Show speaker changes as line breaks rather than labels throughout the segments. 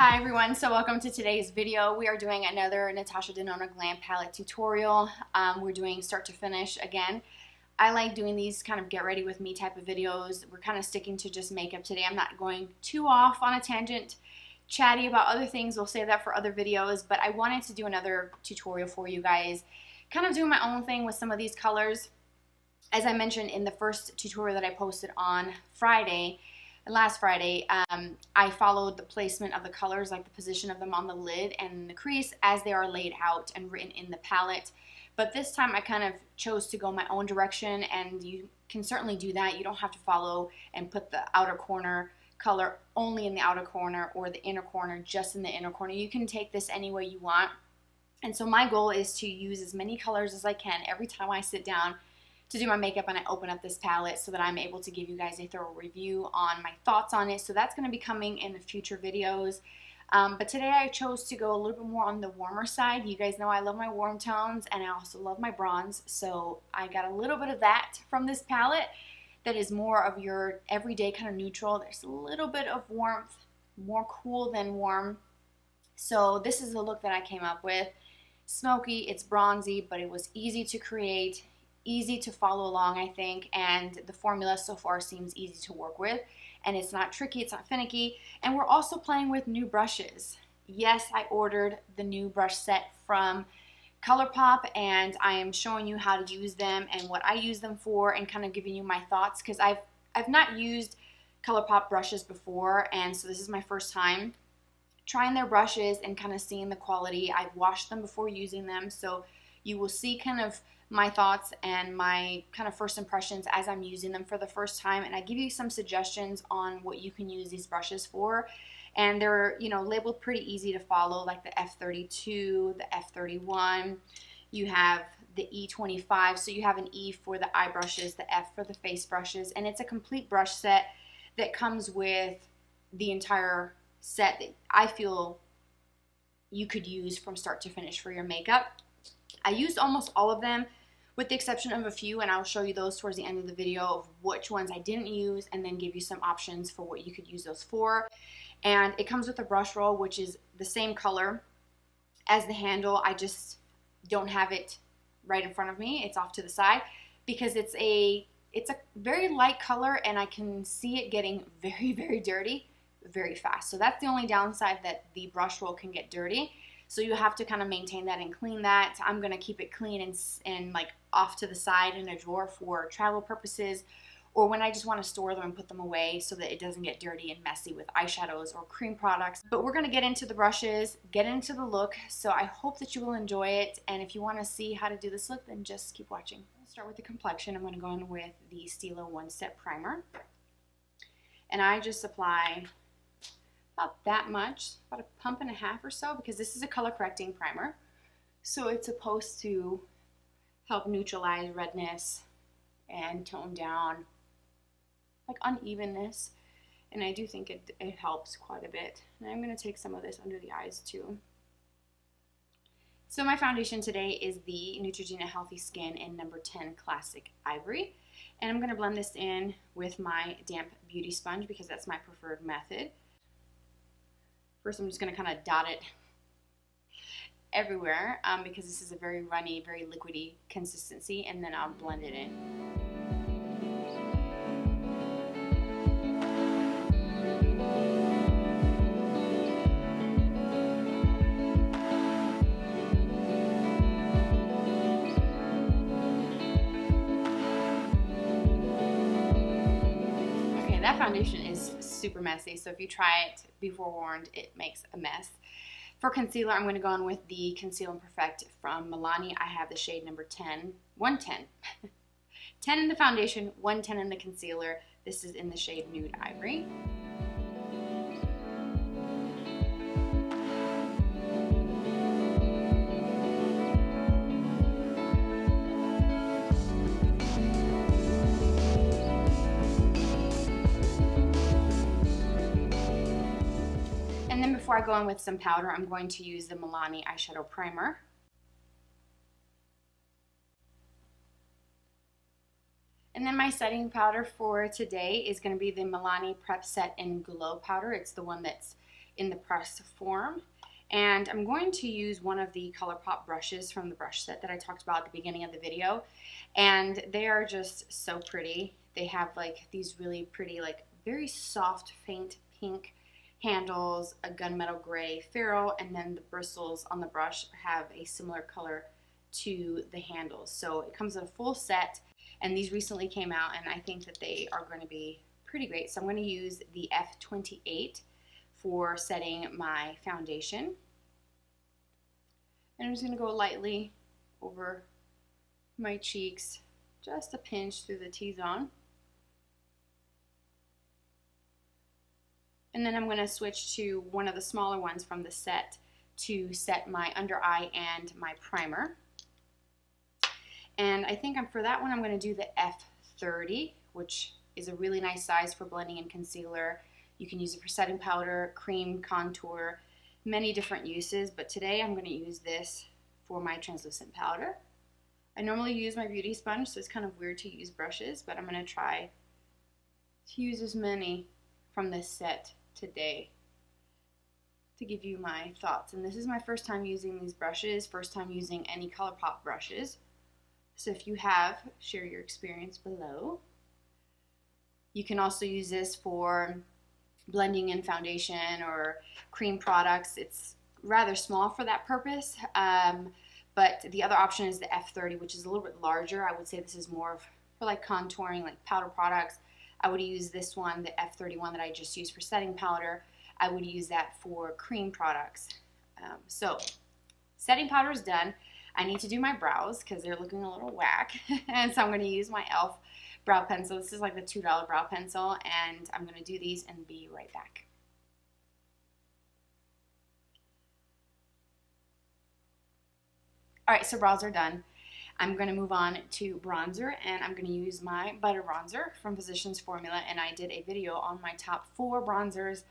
Hi everyone, so welcome to today's video. We are doing another Natasha Denona Glam palette tutorial. We're doing start to finish again. I like doing these kind of get ready with me type of videos. We're kind of sticking to just makeup today. I'm not going too off on a tangent, chatty about other things. We'll save that for other videos, but I wanted to do another tutorial for you guys. Kind of doing my own thing with some of these colors. As I mentioned in the first tutorial that I posted on last Friday, I followed the placement of the colors, like the position of them on the lid and the crease as they are laid out and written in the palette. But this time I kind of chose to go my own direction, and you can certainly do that. You don't have to follow and put the outer corner color only in the outer corner or the inner corner just in the inner corner. You can take this any way you want. And so my goal is to use as many colors as I can every time I sit down to do my makeup and I open up this palette, so that I'm able to give you guys a thorough review on my thoughts on it. So that's going to be coming in the future videos. But today I chose to go a little bit more on the warmer side. You guys know I love my warm tones and I also love my bronze. So I got a little bit of that from this palette that is more of your everyday kind of neutral. There's a little bit of warmth, more cool than warm. So this is the look that I came up with. Smoky, it's bronzy, but it was easy to create. Easy to follow along, I think, and the formula so far seems easy to work with, and it's not tricky, it's not finicky. And we're also playing with new brushes. Yes, I ordered the new brush set from Colourpop, and I am showing you how to use them and what I use them for, and kind of giving you my thoughts, because I've not used Colourpop brushes before, and so this is my first time trying their brushes and kind of seeing the quality. I've washed them before using them, so you will see kind of my thoughts and my kind of first impressions as I'm using them for the first time, and I give you some suggestions on what you can use these brushes for. And they're, you know, labeled pretty easy to follow, like the F32, the F31, you have the E25, so you have an E for the eye brushes, the F for the face brushes, and it's a complete brush set that comes with the entire set that I feel you could use from start to finish for your makeup. I used almost all of them with the exception of a few, and I'll show you those towards the end of the video of which ones I didn't use, and then give you some options for what you could use those for. And it comes with a brush roll, which is the same color as the handle. I just don't have it right in front of me. It's off to the side because it's a very light color, and I can see it getting very, very dirty very fast. So that's the only downside, that the brush roll can get dirty. So you have to kind of maintain that and clean that. I'm going to keep it clean and like off to the side in a drawer for travel purposes, or when I just want to store them and put them away so that it doesn't get dirty and messy with eyeshadows or cream products. But we're going to get into the brushes, get into the look, so I hope that you will enjoy it. And if you want to see how to do this look, then just keep watching. I'll start with the complexion. I'm going to go in with the Stila One Step Primer. And I just apply about that much, about a pump and a half or so, because this is a color correcting primer. So it's supposed to help neutralize redness and tone down like unevenness. And I do think it helps quite a bit. And I'm going to take some of this under the eyes too. So my foundation today is the Neutrogena Healthy Skin in number 10 Classic Ivory. And I'm going to blend this in with my damp beauty sponge because that's my preferred method. First, I'm just going to kind of dot it everywhere because this is a very runny, very liquidy consistency, and then I'll blend it in. Okay, that foundation is super messy, so if you try it, be forewarned, it makes a mess. For concealer, I'm going to go on with the Conceal and Perfect from Milani. I have the shade number 10, 110. 10 in the foundation, 110 in the concealer. This is in the shade Nude Ivory. And then before I go in with some powder, I'm going to use the Milani eyeshadow primer. And then my setting powder for today is going to be the Milani Prep Set in Glow powder. It's the one that's in the press form. And I'm going to use one of the Colourpop brushes from the brush set that I talked about at the beginning of the video. And they are just so pretty. They have like these really pretty, like very soft, faint pink handles, a gunmetal gray ferrule, and then the bristles on the brush have a similar color to the handles. So it comes in a full set, and these recently came out, and I think that they are going to be pretty great. So I'm going to use the F28 for setting my foundation. And I'm just going to go lightly over my cheeks, just a pinch through the T-zone. And then I'm going to switch to one of the smaller ones from the set to set my under eye and my primer. And I think for that one I'm going to do the F30, which is a really nice size for blending in concealer. You can use it for setting powder, cream, contour, many different uses, but today I'm going to use this for my translucent powder. I normally use my beauty sponge, so it's kind of weird to use brushes, but I'm going to try to use as many from this set today to give you my thoughts. And this is my first time using these brushes, first time using any Colourpop brushes. So if you have, share your experience below. You can also use this for blending in foundation or cream products. It's rather small for that purpose, but the other option is the F30, which is a little bit larger. I would say this is more for like contouring, like powder products. I would use this one, the F31 that I just used for setting powder. I would use that for cream products. So setting powder is done. I need to do my brows because they're looking a little whack, and so I'm going to use my e.l.f. brow pencil. This is like the $2 brow pencil, and I'm going to do these and be right back. Alright, so brows are done. I'm going to move on to bronzer, and I'm going to use my Butter Bronzer from Physicians Formula, and I did a video on my top 4 bronzers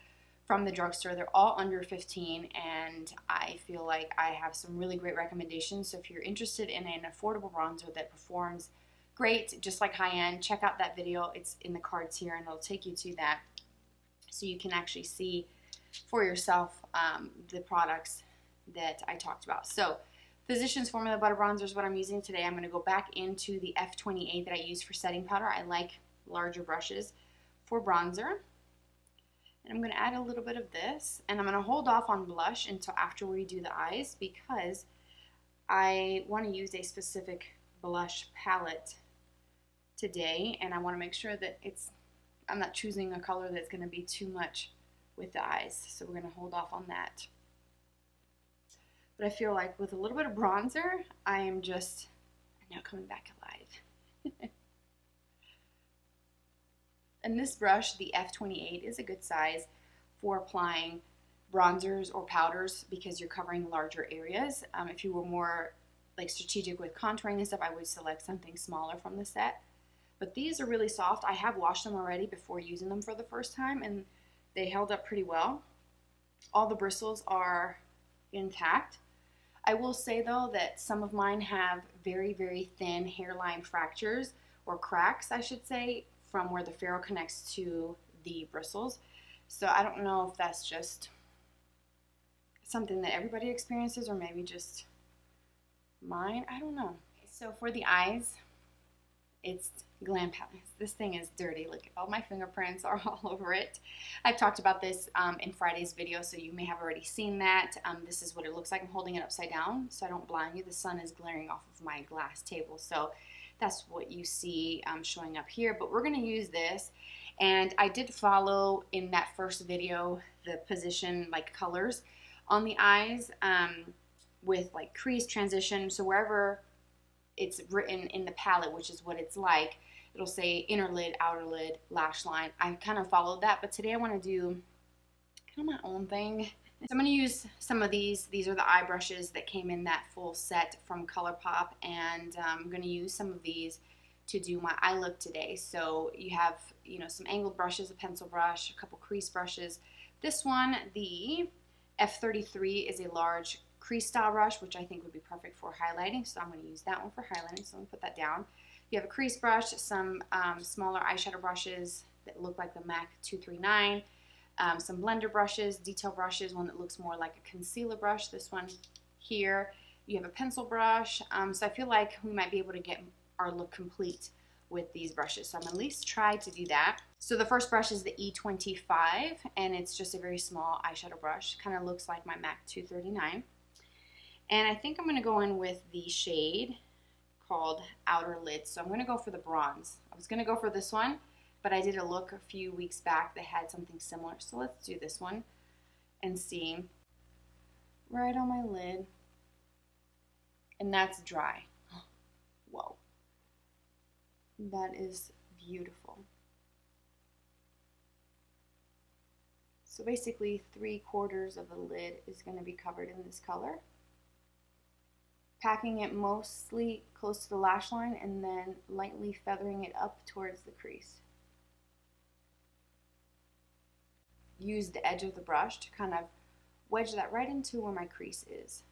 from the drugstore. They're all under $15, and I feel like I have some really great recommendations. So if you're interested in an affordable bronzer that performs great, just like high-end, check out that video. It's in the cards here, and it'll take you to that so you can actually see for yourself the products that I talked about. So Physicians Formula Butter Bronzer is what I'm using today. I'm going to go back into the F28 that I use for setting powder. I like larger brushes for bronzer. And I'm going to add a little bit of this, and I'm going to hold off on blush until after we do the eyes because I want to use a specific blush palette today, and I want to make sure that I'm not choosing a color that's going to be too much with the eyes. So we're going to hold off on that. But I feel like with a little bit of bronzer, I'm now coming back alive. And this brush, the F28, is a good size for applying bronzers or powders because you're covering larger areas. If you were more like strategic with contouring and stuff, I would select something smaller from the set. But these are really soft. I have washed them already before using them for the first time, and they held up pretty well. All the bristles are intact. I will say though that some of mine have very, very thin hairline fractures, or cracks I should say, from where the ferrule connects to the bristles. So I don't know if that's just something that everybody experiences or maybe just mine. I don't know. So for the eyes, it's Glam palette. This thing is dirty. Look, all my fingerprints are all over it. I've talked about this in Friday's video, so you may have already seen that. This is what it looks like. I'm holding it upside down so I don't blind you. The sun is glaring off of my glass table, so that's what you see showing up here. But we're going to use this, and I did follow in that first video the position like colors on the eyes with like crease, transition. So wherever it's written in the palette, which is what it's like, it'll say inner lid, outer lid, lash line. I kind of followed that, but today I want to do kind of my own thing. So I'm going to use some of these. These are the eye brushes that came in that full set from Colourpop, and I'm going to use some of these to do my eye look today. So you have, some angled brushes, a pencil brush, a couple crease brushes. This one, the F33, is a large crease style brush, which I think would be perfect for highlighting. So I'm going to use that one for highlighting. So I'm going to put that down. You have a crease brush, some smaller eyeshadow brushes that look like the MAC 239. some blender brushes, detail brushes, one that looks more like a concealer brush, this one here. You have a pencil brush, so I feel like we might be able to get our look complete with these brushes, so I'm at least try to do that. So the first brush is the E25, and it's just a very small eyeshadow brush. Kind of looks like my MAC 239. And I think I'm going to go in with the shade called Outer Lid. So I'm going to go for the bronze. I was going to go for this one, but I did a look a few weeks back that had something similar. So let's do this one and see. Right on my lid. And that's dry. Whoa. That is beautiful. So basically 3/4 of the lid is going to be covered in this color. Packing it mostly close to the lash line and then lightly feathering it up towards the crease. Use the edge of the brush to kind of wedge that right into where my crease is.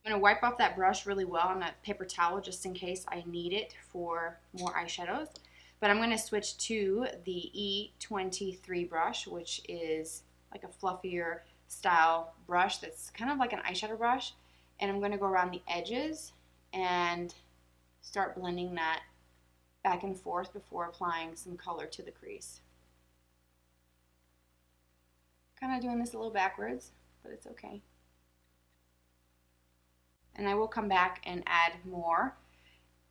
I'm going to wipe off that brush really well on a paper towel just in case I need it for more eyeshadows. But I'm going to switch to the E23 brush, which is like a fluffier style brush that's kind of like an eyeshadow brush. And I'm going to go around the edges and start blending that back and forth before applying some color to the crease. Kind of doing this a little backwards, but it's okay. And I will come back and add more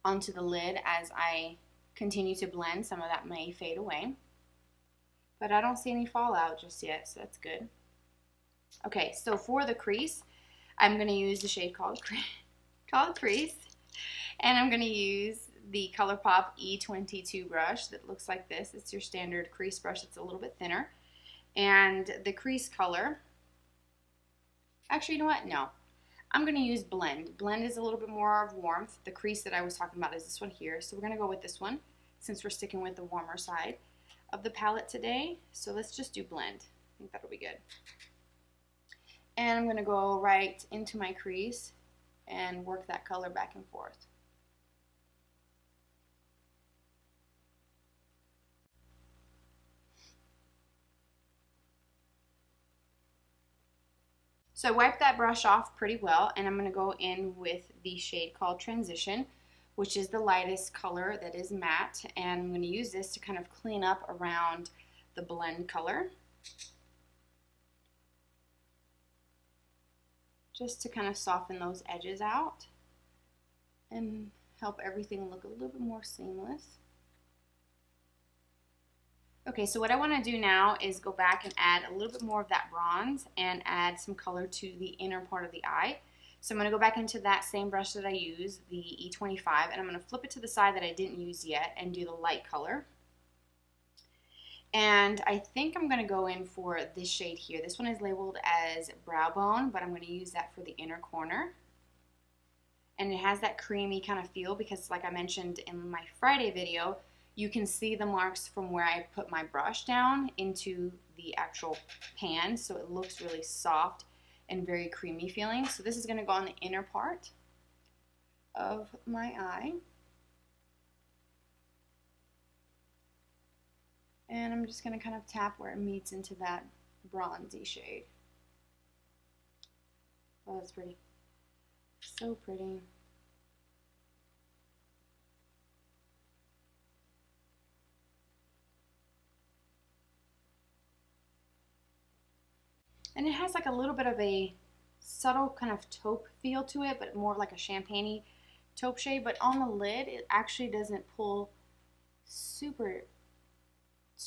onto the lid as I continue to blend. Some of that may fade away, but I don't see any fallout just yet, so that's good. Okay, so for the crease, I'm going to use the shade called Crease, and I'm going to use the Colourpop E22 brush that looks like this. It's your standard crease brush. It's a little bit thinner, and the crease color, actually, you know what? No. I'm going to use Blend. Blend is a little bit more of warmth. The crease that I was talking about is this one here. So we're going to go with this one since we're sticking with the warmer side of the palette today. So let's just do Blend. I think that'll be good. And I'm going to go right into my crease and work that color back and forth. So I wiped that brush off pretty well, and I'm going to go in with the shade called Transition, which is the lightest color that is matte, and I'm going to use this to kind of clean up around the blend color. Just to kind of soften those edges out and help everything look a little bit more seamless. Okay, so what I want to do now is go back and add a little bit more of that bronze and add some color to the inner part of the eye. So I'm going to go back into that same brush that I used, the E25, and I'm going to flip it to the side that I didn't use yet and do the light color. And I think I'm going to go in for this shade here. This one is labeled as Brow Bone, but I'm going to use that for the inner corner. And it has that creamy kind of feel because, like I mentioned in my Friday video, you can see the marks from where I put my brush down into the actual pan, so it looks really soft and very creamy feeling. So this is going to go on the inner part of my eye. And I'm just going to kind of tap where it meets into that bronzy shade. Oh, that's pretty. So pretty. And it has like a little bit of a subtle kind of taupe feel to it, but more like a champagne-y taupe shade. But on the lid, it actually doesn't pull super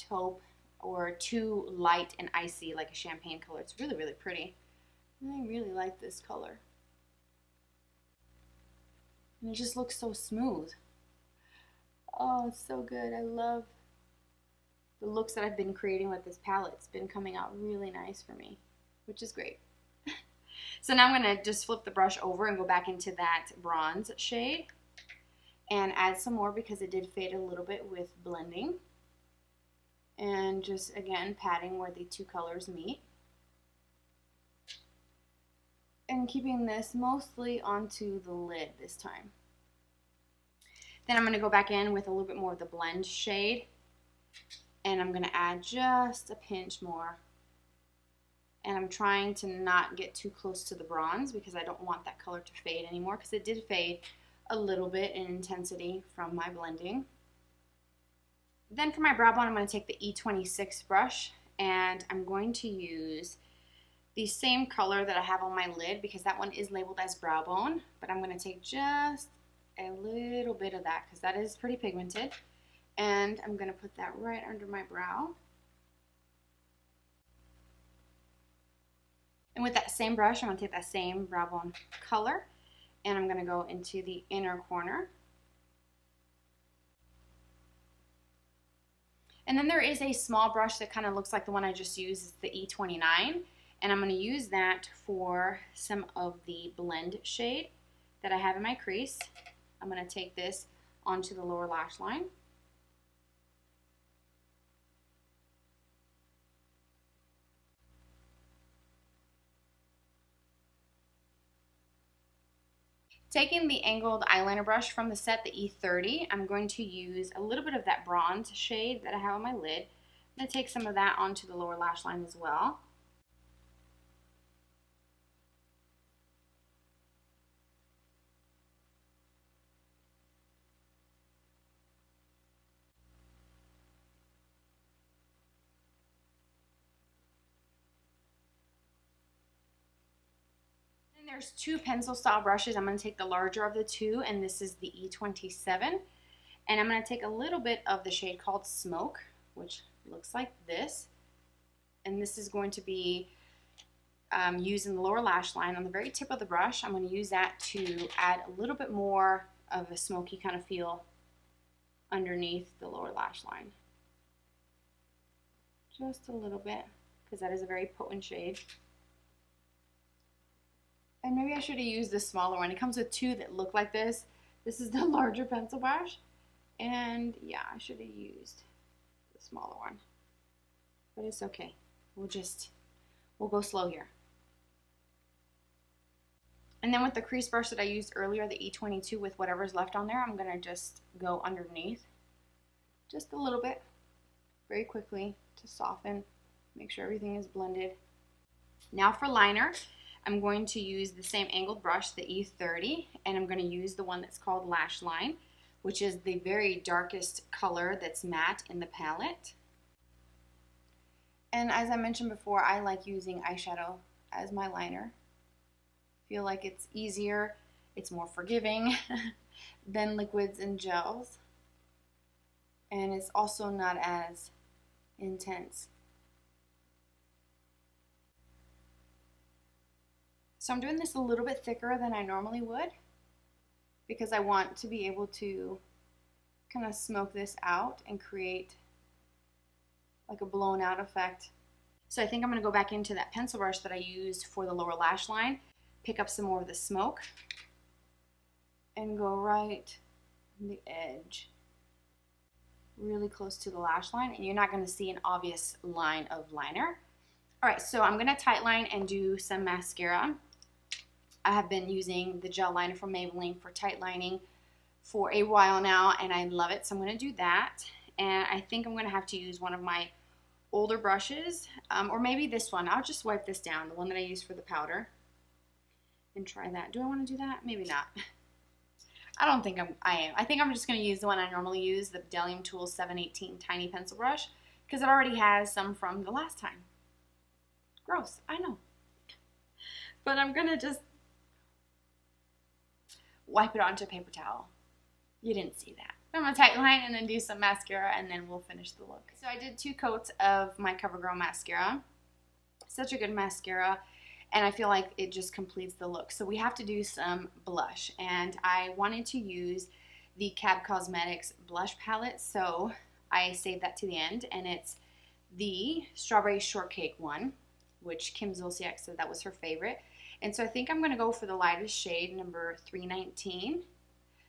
taupe or too light and icy like a champagne color. It's really, really pretty. I really like this color. And it just looks so smooth. Oh, it's so good. I love the looks that I've been creating with this palette. It's been coming out really nice for me, which is great. So now I'm going to just flip the brush over and go back into that bronze shade and add some more because it did fade a little bit with blending. And just, again, patting where the two colors meet. And keeping this mostly onto the lid this time. Then I'm going to go back in with a little bit more of the blend shade, and I'm going to add just a pinch more. And I'm trying to not get too close to the bronze because I don't want that color to fade anymore, because it did fade a little bit in intensity from my blending. Then for my brow bone, I'm going to take the E26 brush, and I'm going to use the same color that I have on my lid because that one is labeled as brow bone, but I'm going to take just a little bit of that because that is pretty pigmented, and I'm going to put that right under my brow. And with that same brush, I'm going to take that same brow bone color, and I'm going to go into the inner corner. And then there is a small brush that kind of looks like the one I just used. It's the E29. And I'm going to use that for some of the blend shade that I have in my crease. I'm going to take this onto the lower lash line. Taking the angled eyeliner brush from the set, the E30, I'm going to use a little bit of that bronze shade that I have on my lid. I'm going to take some of that onto the lower lash line as well. There's two pencil style brushes. I'm going to take the larger of the two, and this is the E27. And I'm going to take a little bit of the shade called Smoke, which looks like this. And this is going to be used in the lower lash line on the very tip of the brush. I'm going to use that to add a little bit more of a smoky kind of feel underneath the lower lash line. Just a little bit, because that is a very potent shade. And maybe I should have used the smaller one. It comes with two that look like this. This is the larger pencil brush. And yeah, I should have used the smaller one. But it's okay. We'll go slow here. And then with the crease brush that I used earlier, the E22, with whatever's left on there, I'm going to just go underneath just a little bit, very quickly, to soften, make sure everything is blended. Now for liner, I'm going to use the same angled brush, the E30, and I'm going to use the one that's called Lash Line, which is the very darkest color that's matte in the palette. And as I mentioned before, I like using eyeshadow as my liner. I feel like it's easier, it's more forgiving than liquids and gels, and it's also not as intense. So I'm doing this a little bit thicker than I normally would because I want to be able to kind of smoke this out and create like a blown out effect. So I think I'm going to go back into that pencil brush that I used for the lower lash line, pick up some more of the smoke, and go right on the edge, really close to the lash line, and you're not going to see an obvious line of liner. Alright, so I'm going to tightline and do some mascara. I have been using the gel liner from Maybelline for tightlining for a while now, and I love it, so I'm going to do that. And I think I'm going to have to use one of my older brushes, or maybe this one. I'll just wipe this down, the one that I used for the powder, and try that. Do I want to do that? Maybe not. I don't think I am. I think I'm just going to use the one I normally use, the Bdellium Tools 718 tiny pencil brush, because it already has some from the last time. Gross, I know. But I'm going to just wipe it onto a paper towel. You didn't see that. I'm going to tightline and then do some mascara, and then we'll finish the look. So I did 2 coats of my Covergirl mascara. Such a good mascara, and I feel like it just completes the look. So we have to do some blush, and I wanted to use the Cab Cosmetics blush palette, so I saved that to the end, and it's the Strawberry Shortcake one, which Kim Zolciak said that was her favorite. And so I think I'm going to go for the lightest shade, number 319.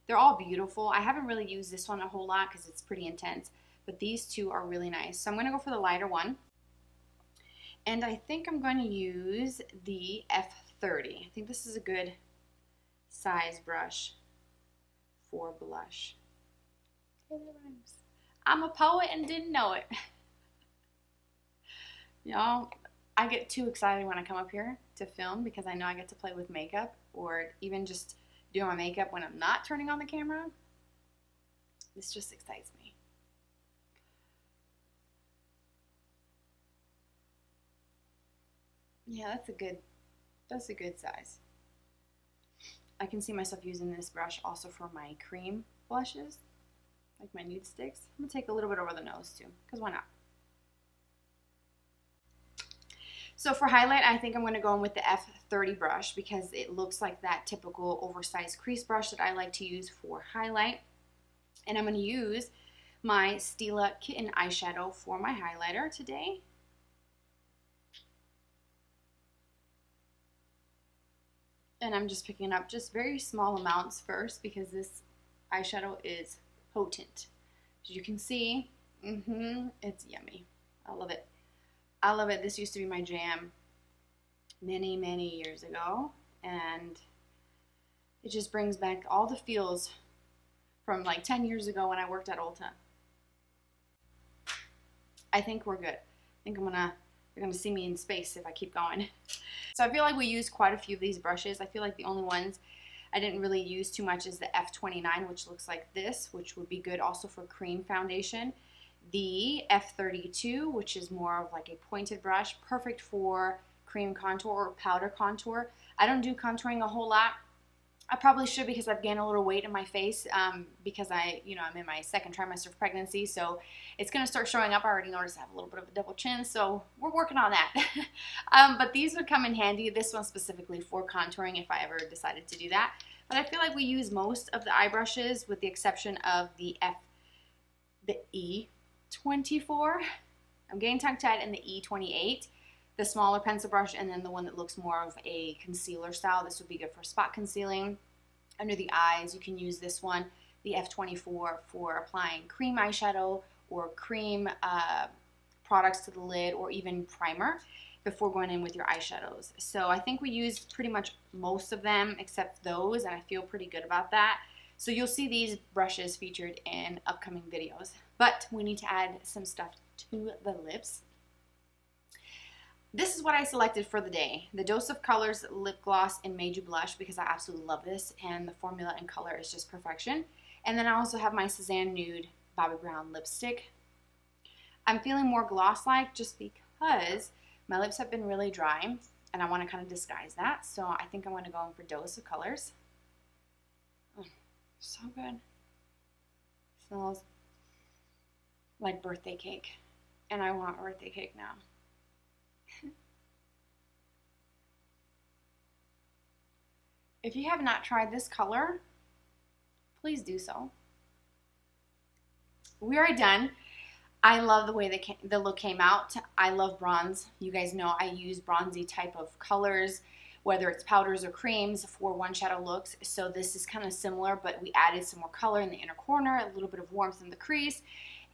They're all beautiful. I haven't really used this one a whole lot because it's pretty intense, but these two are really nice. So I'm going to go for the lighter one. And I think I'm going to use the F30. I think this is a good size brush for blush. I'm a poet and didn't know it. Y'all, I get too excited when I come up here to film because I know I get to play with makeup, or even just do my makeup when I'm not turning on the camera. This just excites me. Yeah, that's a good size. I can see myself using this brush also for my cream blushes, like my nude sticks. I'm gonna take a little bit over the nose too, because why not? So for highlight, I think I'm going to go in with the F30 brush because it looks like that typical oversized crease brush that I like to use for highlight. And I'm going to use my Stila Kitten eyeshadow for my highlighter today. And I'm just picking up just very small amounts first because this eyeshadow is potent. As you can see, it's yummy. I love it. I love it. This used to be my jam many, many years ago, and it just brings back all the feels from like 10 years ago when I worked at Ulta. I think we're good. I think you're gonna see me in space if I keep going. So I feel like we used quite a few of these brushes. I feel like the only ones I didn't really use too much is the F29, which looks like this, which would be good also for cream foundation. The F32, which is more of like a pointed brush, perfect for cream contour or powder contour. I don't do contouring a whole lot. I probably should because I've gained a little weight in my face because I'm in my second trimester of pregnancy, so it's going to start showing up. I already noticed I have a little bit of a double chin, so we're working on that. But these would come in handy, this one specifically for contouring if I ever decided to do that. But I feel like we use most of the eye brushes with the exception of the E24. I'm getting tongue-tied in the E28, the smaller pencil brush, and then the one that looks more of a concealer style. This would be good for spot concealing under the eyes. You can use this one, the F24, for applying cream eyeshadow or cream products to the lid, or even primer before going in with your eyeshadows. So I think we used pretty much most of them except those, and I feel pretty good about that. So you'll see these brushes featured in upcoming videos. But we need to add some stuff to the lips. This is what I selected for the day. The Dose of Colors Lip Gloss in Made You Blush, because I absolutely love this, and the formula and color is just perfection. And then I also have my Cezanne Nude Bobbi Brown lipstick. I'm feeling more gloss-like just because my lips have been really dry, and I want to kind of disguise that. So I think I'm going to go in for Dose of Colors. Oh, so good. Smells like birthday cake, and I want birthday cake now. If you have not tried this color, please do so. We are done. I love the way the look came out. I love bronze. You guys know I use bronzy type of colors, whether it's powders or creams, for one shadow looks. So this is kind of similar, but we added some more color in the inner corner, a little bit of warmth in the crease,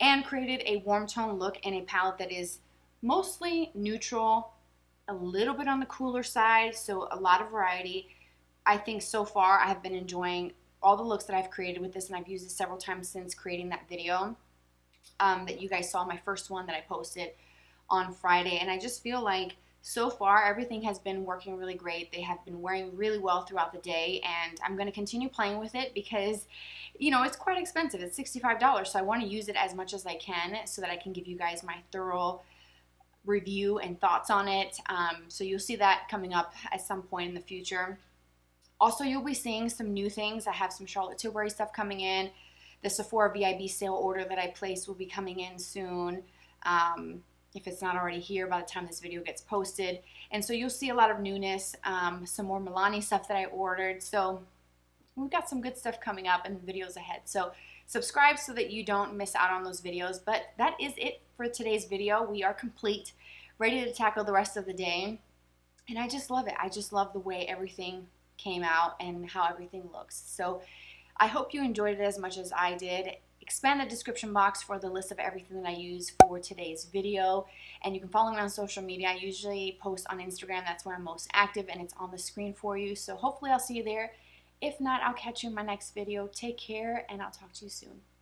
and created a warm tone look in a palette that is mostly neutral, a little bit on the cooler side, so a lot of variety. I think so far I have been enjoying all the looks that I've created with this, and I've used it several times since creating that video that you guys saw, my first one that I posted on Friday. And I just feel like so far everything has been working really great. They have been wearing really well throughout the day, and I'm going to continue playing with it because, you know, it's quite expensive. It's $65, so I want to use it as much as I can so that I can give you guys my thorough review and thoughts on it. So you'll see that coming up at some point in the future. Also, you'll be seeing some new things. I have some Charlotte Tilbury stuff coming in. The Sephora VIB sale order that I placed will be coming in soon. If it's not already here by the time this video gets posted. And so you'll see a lot of newness, some more Milani stuff that I ordered. So we've got some good stuff coming up in videos ahead. So subscribe so that you don't miss out on those videos. But that is it for today's video. We are complete, ready to tackle the rest of the day. And I just love it. I just love the way everything came out and how everything looks. So I hope you enjoyed it as much as I did. expand the description box for the list of everything that I use for today's video. And you can follow me on social media. I usually post on Instagram. That's where I'm most active, and it's on the screen for you. So hopefully I'll see you there. If not, I'll catch you in my next video. Take care, and I'll talk to you soon.